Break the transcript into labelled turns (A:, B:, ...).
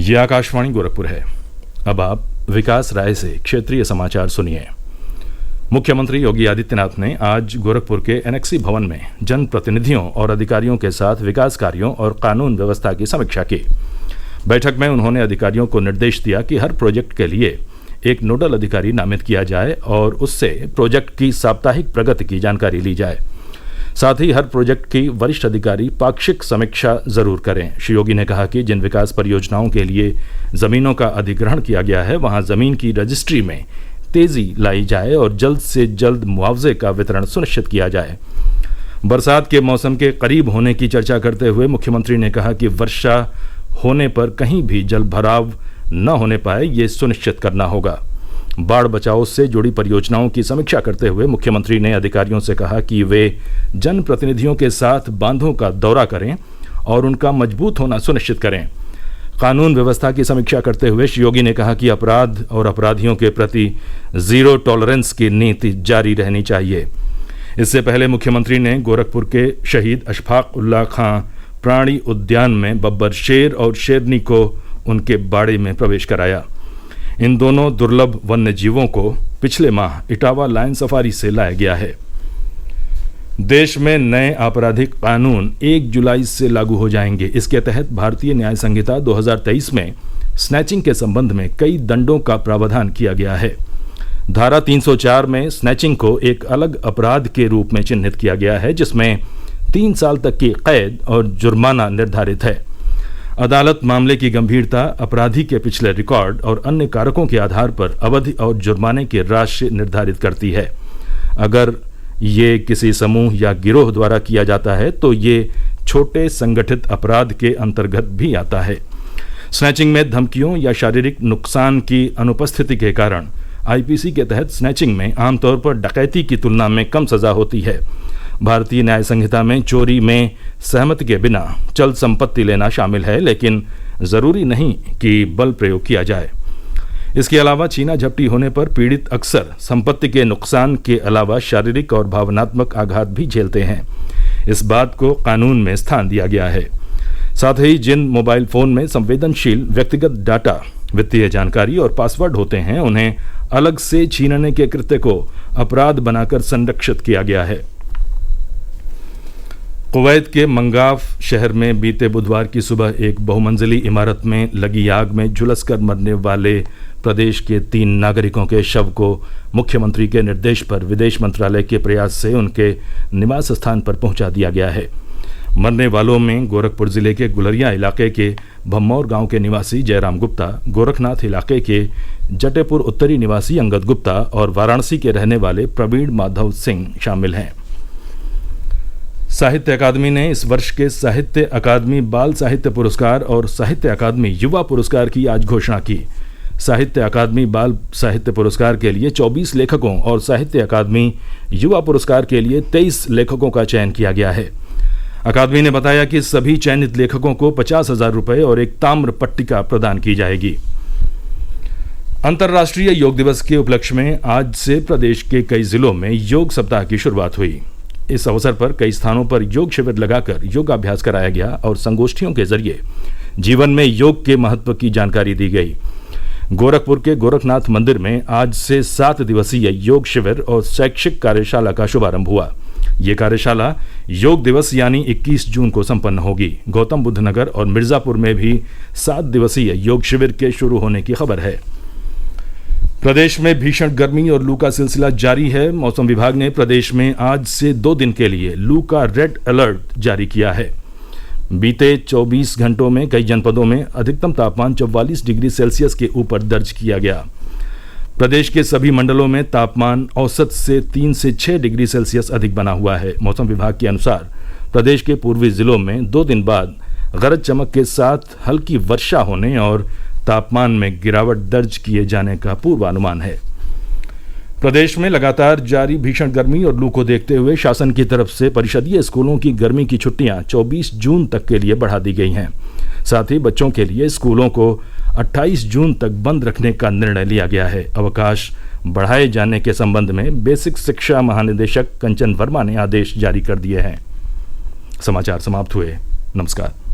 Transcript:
A: ये आकाशवाणी गोरखपुर है। अब आप विकास राय से क्षेत्रीय समाचार सुनिए। मुख्यमंत्री योगी आदित्यनाथ ने आज गोरखपुर के एनेक्सी भवन में जनप्रतिनिधियों और अधिकारियों के साथ विकास कार्यों और कानून व्यवस्था की समीक्षा की। बैठक में उन्होंने अधिकारियों को निर्देश दिया कि हर प्रोजेक्ट के लिए एक नोडल अधिकारी नामित किया जाए और उससे प्रोजेक्ट की साप्ताहिक प्रगति की जानकारी ली जाए। साथ ही हर प्रोजेक्ट की वरिष्ठ अधिकारी पाक्षिक समीक्षा जरूर करें। श्री योगी ने कहा कि जिन विकास परियोजनाओं के लिए जमीनों का अधिग्रहण किया गया है, वहां जमीन की रजिस्ट्री में तेजी लाई जाए और जल्द से जल्द मुआवजे का वितरण सुनिश्चित किया जाए। बरसात के मौसम के करीब होने की चर्चा करते हुए मुख्यमंत्री ने कहा कि वर्षा होने पर कहीं भी जल भराव न होने पाए, ये सुनिश्चित करना होगा। बाढ़ बचाव से जुड़ी परियोजनाओं की समीक्षा करते हुए मुख्यमंत्री ने अधिकारियों से कहा कि वे जनप्रतिनिधियों के साथ बांधों का दौरा करें और उनका मजबूत होना सुनिश्चित करें। कानून व्यवस्था की समीक्षा करते हुए श्री योगी ने कहा कि अपराध और अपराधियों के प्रति जीरो टॉलरेंस की नीति जारी रहनी चाहिए। इससे पहले मुख्यमंत्री ने गोरखपुर के शहीद अशफाक उल्लाह खां प्राणी उद्यान में बब्बर शेर और शेरनी को उनके बाड़े में प्रवेश कराया। इन दोनों दुर्लभ वन्य जीवों को पिछले माह इटावा लायन सफारी से लाया गया है। देश में नए आपराधिक कानून 1 जुलाई से लागू हो जाएंगे। इसके तहत भारतीय न्याय संहिता 2023 में स्नैचिंग के संबंध में कई दंडों का प्रावधान किया गया है। धारा 304 में स्नैचिंग को एक अलग अपराध के रूप में चिन्हित किया गया है, जिसमें 3 साल तक की कैद और जुर्माना निर्धारित है। अदालत मामले की गंभीरता, अपराधी के पिछले रिकॉर्ड और अन्य कारकों के आधार पर अवधि और जुर्माने की राशि निर्धारित करती है। अगर ये किसी समूह या गिरोह द्वारा किया जाता है तो ये छोटे संगठित अपराध के अंतर्गत भी आता है। स्नैचिंग में धमकियों या शारीरिक नुकसान की अनुपस्थिति के कारण आईपीसी के तहत स्नैचिंग में आमतौर पर डकैती की तुलना में कम सजा होती है। भारतीय न्याय संहिता में चोरी में सहमति के बिना चल संपत्ति लेना शामिल है, लेकिन जरूरी नहीं कि बल प्रयोग किया जाए। इसके अलावा छीना झपटी होने पर पीड़ित अक्सर संपत्ति के नुकसान के अलावा शारीरिक और भावनात्मक आघात भी झेलते हैं। इस बात को कानून में स्थान दिया गया है। साथ ही जिन मोबाइल फोन में संवेदनशील व्यक्तिगत डाटा, वित्तीय जानकारी और पासवर्ड होते हैं, उन्हें अलग से छीनने के कृत्य को अपराध बनाकर संरक्षित किया गया है। कुवैत के मंगाफ शहर में बीते बुधवार की सुबह एक बहुमंजिली इमारत में लगी आग में झुलसकर मरने वाले प्रदेश के 3 नागरिकों के शव को मुख्यमंत्री के निर्देश पर विदेश मंत्रालय के प्रयास से उनके निवास स्थान पर पहुंचा दिया गया है। मरने वालों में गोरखपुर जिले के गुलरिया इलाके के भम्मौर गांव के निवासी जयराम गुप्ता, गोरखनाथ इलाके के जटेपुर उत्तरी निवासी अंगद गुप्ता और वाराणसी के रहने वाले प्रवीण माधव सिंह शामिल हैं। साहित्य अकादमी ने इस वर्ष के साहित्य अकादमी बाल साहित्य पुरस्कार और साहित्य अकादमी युवा पुरस्कार की आज घोषणा की। साहित्य अकादमी बाल साहित्य पुरस्कार के लिए 24 लेखकों और साहित्य अकादमी युवा पुरस्कार के लिए 23 लेखकों का चयन किया गया है। अकादमी ने बताया कि सभी चयनित लेखकों को 50,000 रुपये और एक ताम्र पट्टिका प्रदान की जाएगी। अंतर्राष्ट्रीय योग दिवस के उपलक्ष्य में आज से प्रदेश के कई जिलों में योग सप्ताह की शुरुआत हुई। इस अवसर पर कई स्थानों पर योग शिविर लगाकर योगाभ्यास कराया गया और संगोष्ठियों के जरिए जीवन में योग के महत्व की जानकारी दी गई। गोरखपुर के गोरखनाथ मंदिर में आज से 7 दिवसीय योग शिविर और शैक्षिक कार्यशाला का शुभारंभ हुआ। ये कार्यशाला योग दिवस यानी 21 जून को संपन्न होगी। गौतम बुद्ध नगर और मिर्जापुर में भी 7 दिवसीय योग शिविर के शुरू होने की खबर है। प्रदेश में भीषण गर्मी और लू का सिलसिला जारी है। मौसम विभाग ने प्रदेश में आज से 2 दिन के लिए लू का रेड अलर्ट जारी किया है। बीते 24 घंटों में कई जनपदों में अधिकतम तापमान 44 डिग्री सेल्सियस के ऊपर दर्ज किया गया। प्रदेश के सभी मंडलों में तापमान औसत से 3 से 6 डिग्री सेल्सियस अधिक बना हुआ है। मौसम विभाग के अनुसार प्रदेश के पूर्वी जिलों में 2 दिन बाद गरज चमक के साथ हल्की वर्षा होने और तापमान में गिरावट दर्ज किए जाने का पूर्वानुमान है। प्रदेश में लगातार जारी भीषण गर्मी और लू को देखते हुए शासन की तरफ से परिषदीय स्कूलों की गर्मी की छुट्टियां 24 जून तक के लिए बढ़ा दी गई हैं। साथ ही बच्चों के लिए स्कूलों को 28 जून तक बंद रखने का निर्णय लिया गया है। अवकाश बढ़ाए जाने के संबंध में बेसिक शिक्षा महानिदेशक कंचन वर्मा ने आदेश जारी कर दिए हैं। समाचार समाप्त हुए। नमस्कार।